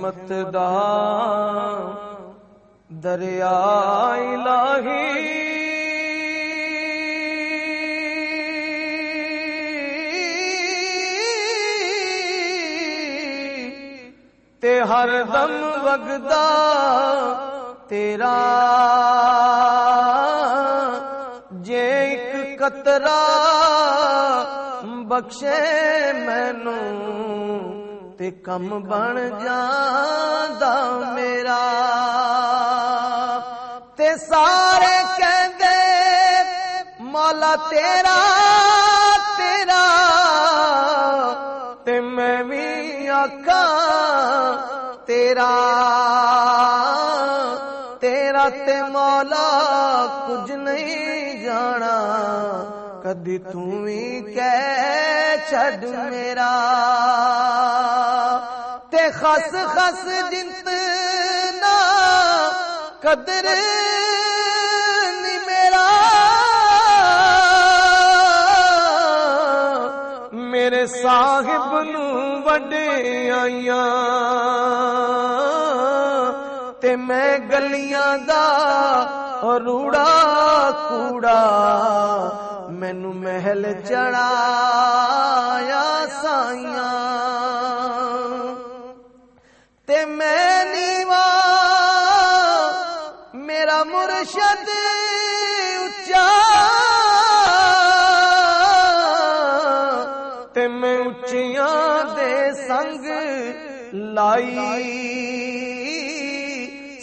रहमत दा दरिया इलाही ते हर दम वगदा तेरा जे एक कतरा बख्शे मैनू ते कम बन जांदा मेरा। ते सारे कहंदे मौला तेरा तेरा ते मैं भी आखां तेरा तेरा ते मौला कुछ नहीं जाना कदी तू भी कह छड़ मेरा। ते खस खस जिंत ना कदर नी मेरा मेरे साहिब नू वडे आइयां ते मैं गलियां दा रूड़ा कूड़ा मैनू महल चढ़ाया साइयां ते मैं नीवा मेरा मुर्शद उच्चा ते मैं उच्चियां दे संग लाई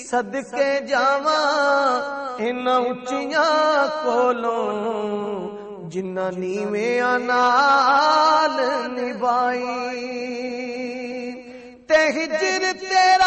सदके जावां इन्हां उच्चियां कोलों जिन्ना नीवेआं नाल निभाई ते हिजर तेरा